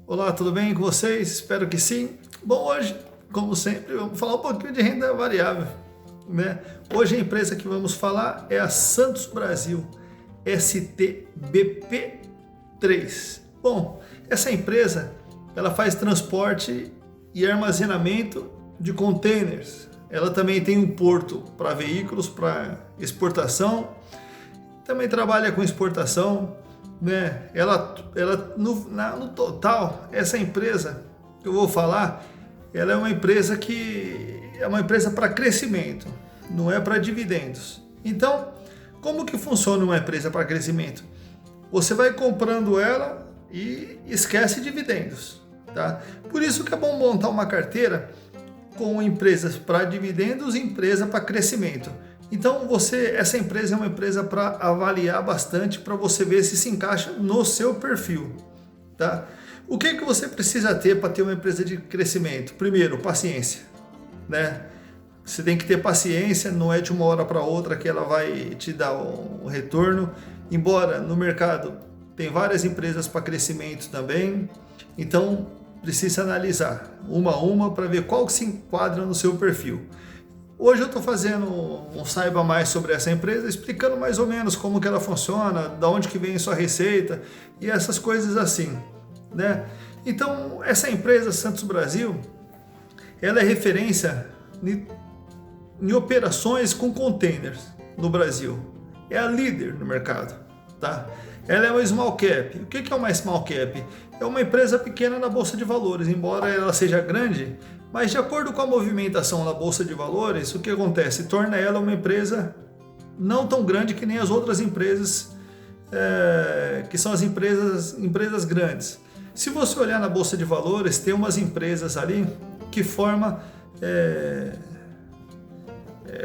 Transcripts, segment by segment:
Olá, tudo bem com vocês? Espero que sim. Bom, hoje, como sempre, vamos falar um pouquinho de renda variável, né? Hoje a empresa que vamos falar é a Santos Brasil, STBP3. Bom, essa empresa, ela faz transporte e armazenamento de containers. Ela também tem um porto para veículos, para exportação. Também trabalha com exportação, né? No total, essa empresa que eu vou falar, ela é uma empresa para crescimento, não é para dividendos. Então, como que funciona uma empresa para crescimento? Você vai comprando ela e esquece dividendos, tá? Por isso que é bom montar uma carteira com empresas para dividendos e empresa para crescimento. Então essa empresa é uma empresa para avaliar bastante, para você ver se encaixa no seu perfil, tá? O que você precisa ter para ter uma empresa de crescimento? Primeiro, paciência, né? Você tem que ter paciência, não é de uma hora para outra que ela vai te dar um retorno, embora no mercado tem várias empresas para crescimento também, então precisa analisar uma a uma para ver qual que se enquadra no seu perfil. Hoje eu estou fazendo um Saiba Mais sobre essa empresa, explicando mais ou menos como que ela funciona, da onde que vem sua receita e essas coisas assim, né? Então, essa empresa, Santos Brasil, ela é referência em operações com containers no Brasil. É a líder no mercado, tá? Ela é uma small cap. O que é uma small cap? É uma empresa pequena na Bolsa de Valores, embora ela seja grande, mas de acordo com a movimentação na Bolsa de Valores, o que acontece? Torna ela uma empresa não tão grande que nem as outras empresas, que são as empresas grandes. Se você olhar na Bolsa de Valores, tem umas empresas ali que formam,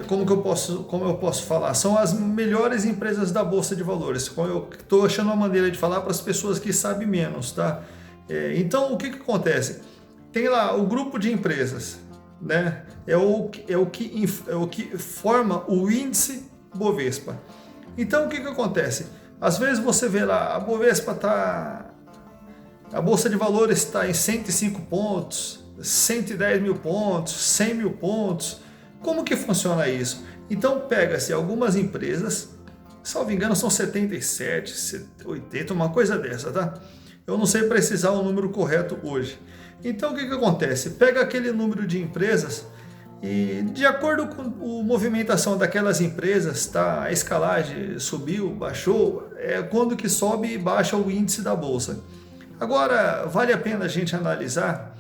como eu posso falar? São as melhores empresas da Bolsa de Valores. Eu estou achando uma maneira de falar para as pessoas que sabem menos, tá? Então, o que acontece? Tem lá o grupo de empresas, né? É o que forma o índice Bovespa. Então, o que acontece? Às vezes você vê lá, a Bolsa de Valores está em 105 pontos, 110 mil pontos, 100 mil pontos. Como que funciona isso? Então pega-se algumas empresas, salvo engano são 77, 80, uma coisa dessa, tá? Eu não sei precisar o número correto hoje. Então o que acontece? Pega aquele número de empresas e de acordo com a movimentação daquelas empresas, tá? A escalagem subiu, baixou, é quando que sobe e baixa o índice da bolsa. Agora, vale a pena a gente analisar.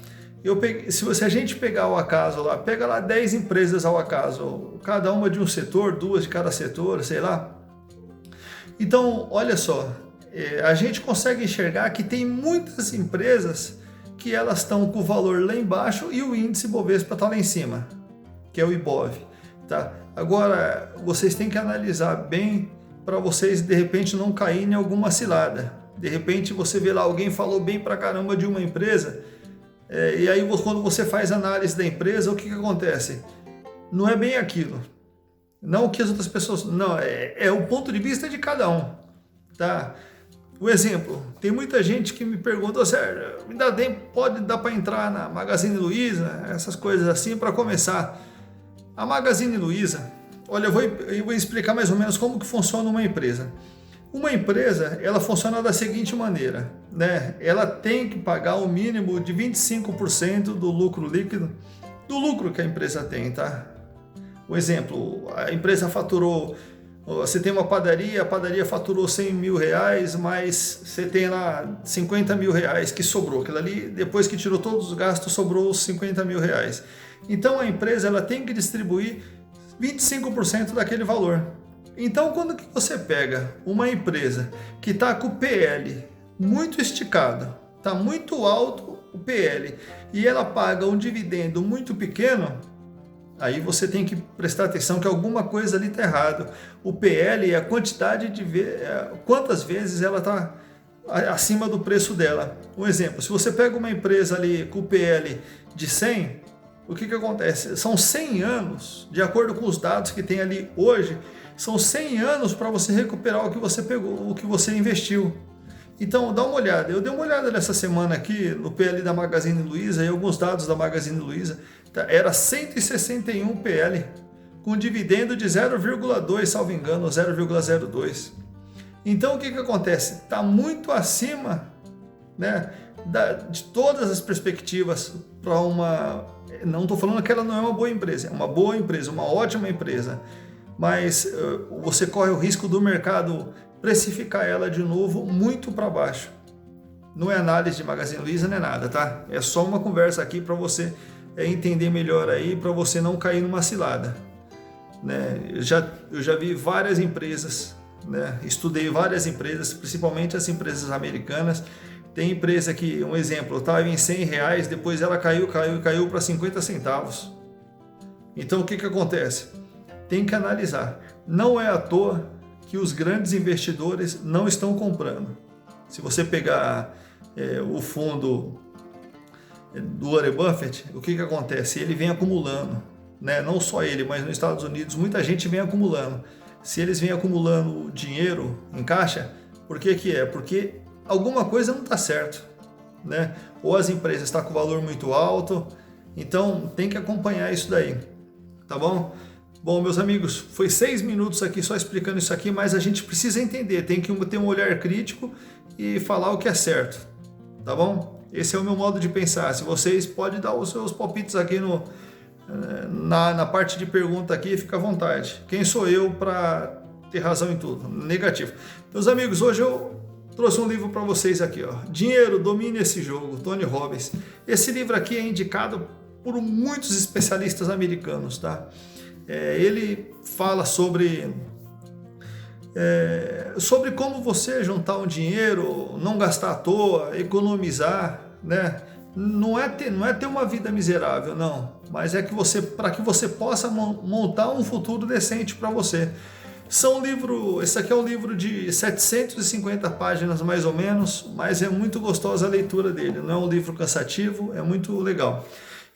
Se a gente pegar ao acaso lá, pega lá 10 empresas ao acaso, cada uma de um setor, 2 de cada setor, sei lá. Então, olha só, a gente consegue enxergar que tem muitas empresas que elas estão com o valor lá embaixo e o índice Bovespa está lá em cima, que é o IBOV, tá? Agora, vocês têm que analisar bem para vocês, de repente, não caírem em alguma cilada. De repente, você vê lá, alguém falou bem pra caramba de uma empresa, e aí quando você faz análise da empresa, o que acontece? Não é bem aquilo. Não o que as outras pessoas... Não, é o ponto de vista de cada um, tá? O exemplo, tem muita gente que me pergunta, Sérgio, pode dar para entrar na Magazine Luiza, essas coisas assim, para começar. A Magazine Luiza, olha, eu vou explicar mais ou menos como que funciona uma empresa. Uma empresa, ela funciona da seguinte maneira, né? Ela tem que pagar o mínimo de 25% do lucro líquido, do lucro que a empresa tem, tá? Um exemplo, a empresa faturou, você tem uma padaria, a padaria faturou 100 mil reais, mas você tem lá 50 mil reais que sobrou. Aquilo ali, depois que tirou todos os gastos, sobrou os 50 mil reais. Então a empresa ela tem que distribuir 25% daquele valor. Então, quando que você pega uma empresa que está com o PL muito esticado, está muito alto o PL, e ela paga um dividendo muito pequeno, aí você tem que prestar atenção que alguma coisa ali está errado. O PL é a quantidade quantas vezes ela está acima do preço dela. Um exemplo, se você pega uma empresa ali com o PL de 100, o que acontece? São 100 anos, de acordo com os dados que tem ali hoje, são 100 anos para você recuperar o que você pegou, o que você investiu. Então, dá uma olhada. Eu dei uma olhada nessa semana aqui no PL da Magazine Luiza e alguns dados da Magazine Luiza. Era 161 PL, com dividendo de 0,2, salvo engano, 0,02. Então, o que acontece? Está muito acima, né, de todas as perspectivas para uma... Não estou falando que ela não é uma boa empresa, é uma boa empresa, uma ótima empresa, mas você corre o risco do mercado precificar ela de novo muito para baixo. Não é análise de Magazine Luiza, não é nada, tá? É só uma conversa aqui para você entender melhor aí, para você não cair numa cilada, né? Eu já vi várias empresas, né? Estudei várias empresas, principalmente as empresas americanas. Tem empresa que, um exemplo, estava em R$100, depois ela caiu para 50 centavos. Então o que acontece? Tem que analisar. Não é à toa que os grandes investidores não estão comprando. Se você pegar o fundo do Warren Buffett, o que acontece? Ele vem acumulando, né? Não só ele, mas nos Estados Unidos muita gente vem acumulando. Se eles vêm acumulando dinheiro em caixa, por que que é? Porque alguma coisa não está certo, né? Ou as empresas estão com valor muito alto, então tem que acompanhar isso daí, tá bom? Bom, meus amigos, foi 6 minutos aqui só explicando isso aqui, mas a gente precisa entender, tem que ter um olhar crítico e falar o que é certo, tá bom? Esse é o meu modo de pensar. Se vocês podem dar os seus palpites aqui na parte de pergunta aqui, fica à vontade. Quem sou eu para ter razão em tudo? Negativo. Meus amigos, hoje eu trouxe um livro para vocês aqui, ó. Dinheiro, Domine esse Jogo, Tony Robbins. Esse livro aqui é indicado por muitos especialistas americanos, tá? Ele fala sobre como você juntar um dinheiro, não gastar à toa, economizar, né? Não é ter uma vida miserável, não, mas é que para que você possa montar um futuro decente para você. Esse aqui é um livro de 750 páginas mais ou menos, mas é muito gostosa a leitura dele, não é um livro cansativo, é muito legal.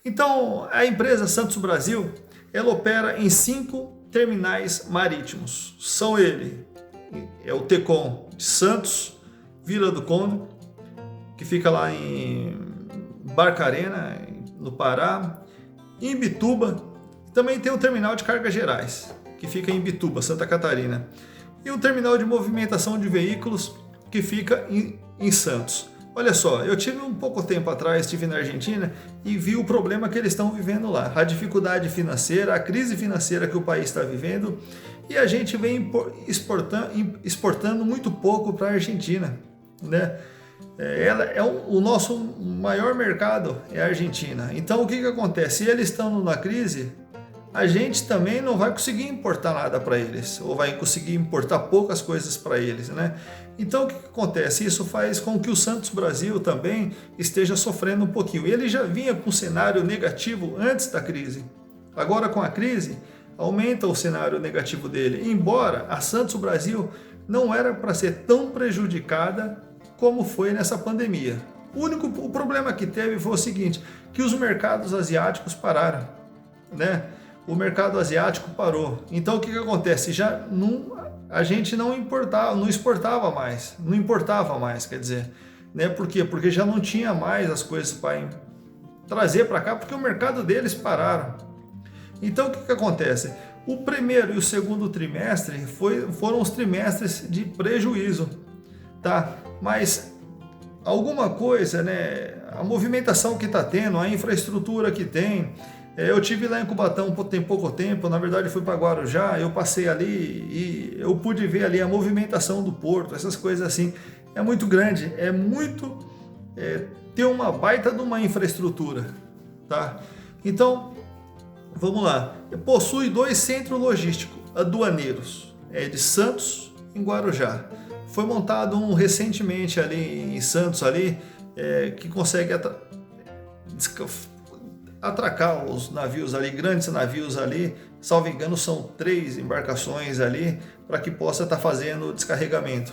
Então, a empresa Santos Brasil, ela opera em 5 terminais marítimos. São o Tecon de Santos, Vila do Conde, que fica lá em Barcarena, no Pará, em Imbituba. Também tem o terminal de cargas gerais, que fica em Imbituba, Santa Catarina, e o terminal de movimentação de veículos, que fica em Santos. Olha só, eu tive um pouco tempo atrás, estive na Argentina e vi o problema que eles estão vivendo lá, a dificuldade financeira, a crise financeira que o país está vivendo, e a gente vem exportando muito pouco para a Argentina, né? O nosso maior mercado é a Argentina. Então o que acontece? Se eles estão na crise, a gente também não vai conseguir importar nada para eles, ou vai conseguir importar poucas coisas para eles, né? Então o que acontece? Isso faz com que o Santos Brasil também esteja sofrendo um pouquinho. Ele já vinha com um cenário negativo antes da crise. Agora com a crise, aumenta o cenário negativo dele. Embora a Santos Brasil não era para ser tão prejudicada como foi nessa pandemia. O problema que teve foi o seguinte, que os mercados asiáticos pararam, né? O mercado asiático parou. Então o que acontece? A gente não exportava mais, quer dizer, né? Por quê? Porque já não tinha mais as coisas para trazer para cá, porque o mercado deles pararam. Então o que acontece? O primeiro e o segundo trimestre foram os trimestres de prejuízo, tá? Mas alguma coisa, né? A movimentação que está tendo, a infraestrutura que tem. Eu tive lá em Cubatão tem pouco tempo, na verdade fui para Guarujá, eu passei ali e eu pude ver ali a movimentação do porto, essas coisas assim. É muito grande, ter uma baita de uma infraestrutura, tá? Então, vamos lá. Possui 2 centros logísticos aduaneiros, de Santos e Guarujá. Foi montado um recentemente ali em Santos, que consegue atracar os navios ali, grandes navios ali, salvo engano são 3 embarcações ali, para que possa estar fazendo descarregamento,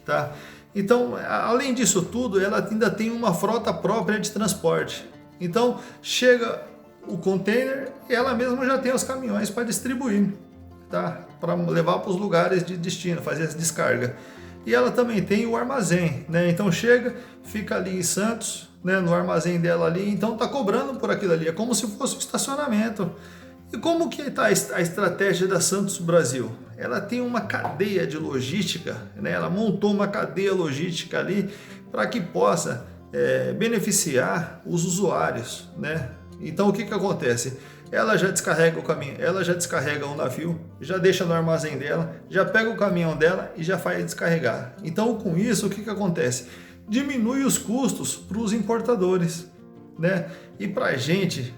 tá? Então, além disso tudo, ela ainda tem uma frota própria de transporte. Então, chega o container e ela mesma já tem os caminhões para distribuir, tá? Para levar para os lugares de destino, fazer essa descarga. e ela também tem o armazém, né? Então chega, fica ali em Santos, né, no armazém dela ali, então está cobrando por aquilo ali, é como se fosse um estacionamento. E como que está a estratégia da Santos Brasil? Ela tem uma cadeia de logística, né? Ela montou uma cadeia logística ali para que possa beneficiar os usuários, né? Então o que acontece? Ela já descarrega o caminhão, ela já descarrega o navio, já deixa no armazém dela, já pega o caminhão dela e já faz descarregar. Então com isso o que acontece? Diminui os custos para os importadores, né? E para a gente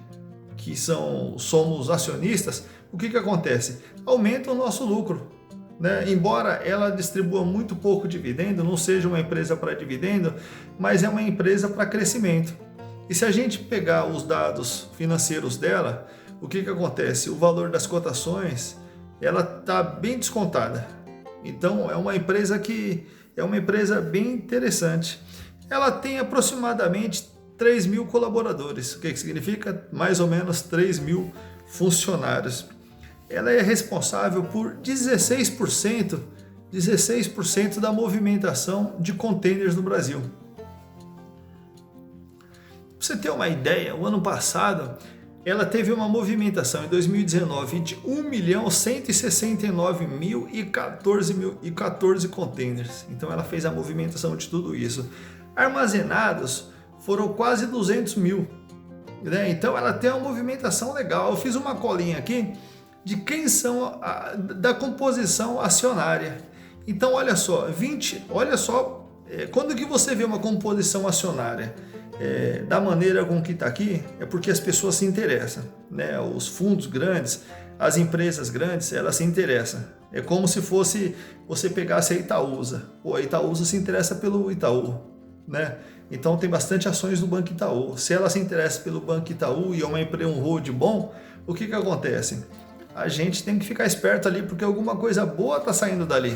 que somos acionistas, o que acontece? Aumenta o nosso lucro, né? Embora ela distribua muito pouco dividendo, não seja uma empresa para dividendo, mas é uma empresa para crescimento. E se a gente pegar os dados financeiros dela, o que acontece? O valor das cotações, ela está bem descontada. Então é uma empresa bem interessante. Ela tem aproximadamente 3 mil colaboradores, o que significa mais ou menos 3 mil funcionários. Ela é responsável por 16% da movimentação de contêineres no Brasil. Para você ter uma ideia, o ano passado ela teve uma movimentação em 2019 de 1.169.014 contêineres. Então ela fez a movimentação de tudo isso. Armazenados foram quase 200 mil. Né? Então ela tem uma movimentação legal. Eu fiz uma colinha aqui de quem são da composição acionária. Então olha só, quando que você vê uma composição acionária da maneira com que está aqui, é porque as pessoas se interessam, né? Os fundos grandes, as empresas grandes, elas se interessam. É como se fosse você pegasse a Itaúsa. A Itaúsa se interessa pelo Itaú, né? Então tem bastante ações do Banco Itaú. Se ela se interessa pelo Banco Itaú e é um hold bom, o que acontece? A gente tem que ficar esperto ali porque alguma coisa boa está saindo dali.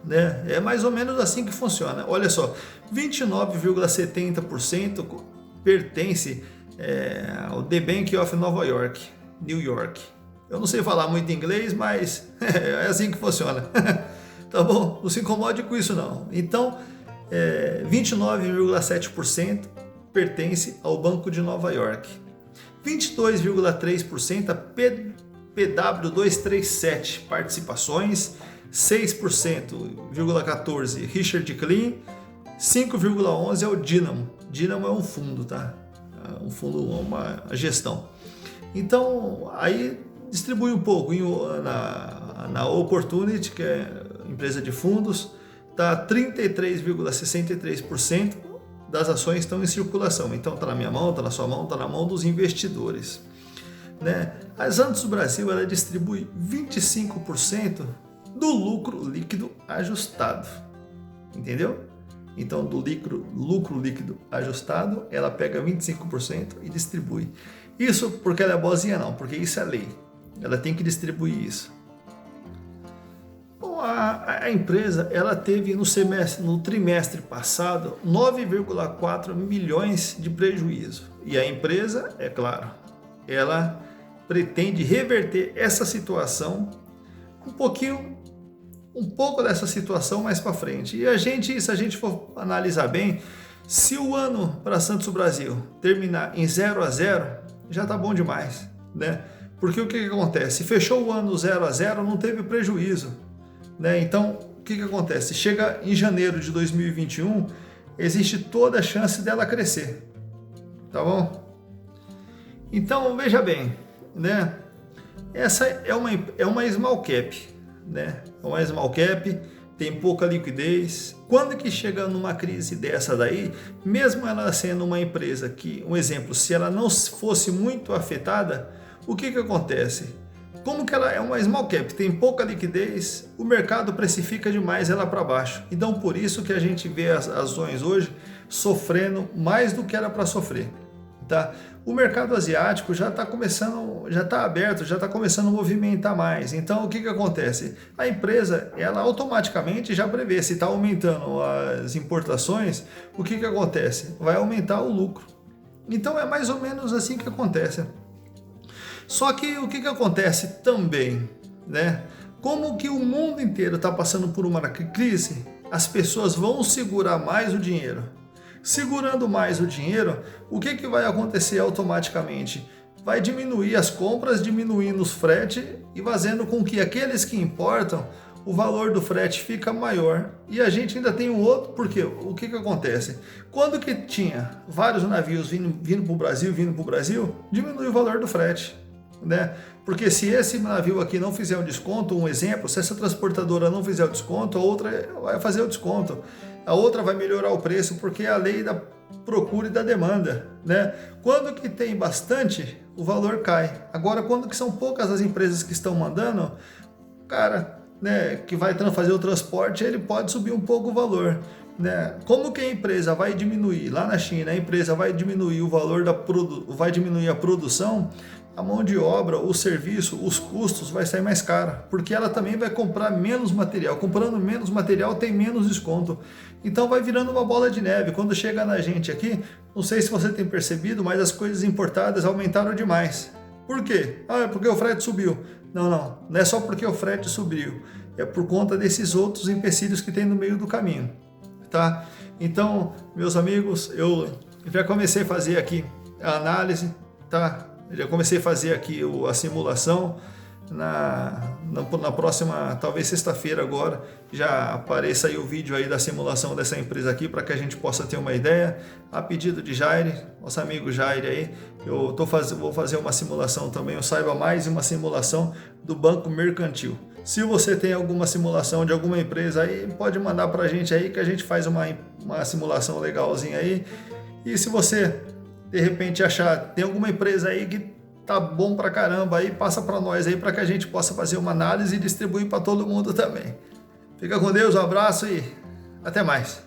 Né? É mais ou menos assim que funciona. Olha só, 29,70% pertence ao The Bank of New York. Eu não sei falar muito inglês, mas é assim que funciona. Tá bom? Não se incomode com isso não. Então, 29,7% pertence ao Banco de Nova York. 22,3% a PW237 Participações, 6,14% Richard Klein, 5,11% é o Dynamo. Dynamo é um fundo, tá? Um fundo, uma gestão. Então, aí distribui um pouco na Opportunity, que é empresa de fundos, tá 33,63% das ações estão em circulação. Então está na minha mão, está na sua mão, está na mão dos investidores. Né? A Santos Brasil ela distribui 25% do lucro líquido ajustado. Entendeu? Então do lucro líquido ajustado ela pega 25% e distribui. Isso porque ela é boazinha não, porque isso é lei. Ela tem que distribuir isso. Bom, a empresa ela teve no trimestre passado 9,4 milhões de prejuízo. E a empresa, é claro, ela pretende reverter essa situação um pouco dessa situação mais para frente. E se a gente for analisar bem, se o ano para Santos Brasil terminar em 0-0, já tá bom demais, né? Porque o que acontece? Fechou o ano 0-0, não teve prejuízo, né? Então, o que acontece? Chega em janeiro de 2021, existe toda a chance dela crescer, tá bom? Então, veja bem, né? Essa é uma small cap, né? É uma small cap, tem pouca liquidez. Quando que chega numa crise dessa daí, mesmo ela sendo uma empresa que, um exemplo, se ela não fosse muito afetada, o que acontece? Como que ela é uma small cap, tem pouca liquidez, o mercado precifica demais ela para baixo. Então por isso que a gente vê as ações hoje sofrendo mais do que era para sofrer. Tá? O mercado asiático já está aberto, já está começando a movimentar mais. Então o que acontece? A empresa ela automaticamente já prevê, se está aumentando as importações, o que acontece? Vai aumentar o lucro. Então é mais ou menos assim que acontece. Só que o que acontece também, né? Como que o mundo inteiro está passando por uma crise, as pessoas vão segurar mais o dinheiro. Segurando mais o dinheiro, o que vai acontecer automaticamente? Vai diminuir as compras, diminuindo os fretes e fazendo com que aqueles que importam, o valor do frete fica maior. E a gente ainda tem um outro, porque o que acontece? Quando que tinha vários navios vindo para o Brasil, diminui o valor do frete, né? Porque se esse navio aqui não fizer um desconto, um exemplo, se essa transportadora não fizer o desconto, a outra vai fazer o desconto. A outra vai melhorar o preço, porque é a lei da procura e da demanda, né? Quando que tem bastante, o valor cai. Agora, quando que são poucas as empresas que estão mandando, cara, né, que vai fazer o transporte, ele pode subir um pouco o valor, né? Como que a empresa vai diminuir? Lá na China, a empresa vai diminuir o valor vai diminuir a produção, a mão de obra, o serviço, os custos vai sair mais caro, porque ela também vai comprar menos material. Comprando menos material tem menos desconto. Então vai virando uma bola de neve. Quando chega na gente aqui, não sei se você tem percebido, mas as coisas importadas aumentaram demais. Por quê? É porque o frete subiu. Não é só porque o frete subiu. É por conta desses outros empecilhos que tem no meio do caminho, tá? Então, meus amigos, eu já comecei a fazer aqui a análise, tá? Já comecei a fazer aqui a simulação. Na próxima, talvez sexta-feira agora, já apareça aí o vídeo aí da simulação dessa empresa aqui, para que a gente possa ter uma ideia. A pedido de Jair, nosso amigo Jair aí, eu vou fazer uma simulação também, o Saiba Mais, uma simulação do Banco Mercantil. Se você tem alguma simulação de alguma empresa aí, pode mandar para a gente aí, que a gente faz uma simulação legalzinha aí. E se você de repente achar, tem alguma empresa aí que tá bom pra caramba aí, passa para nós aí, para que a gente possa fazer uma análise e distribuir para todo mundo também. Fica com Deus, um abraço e até mais.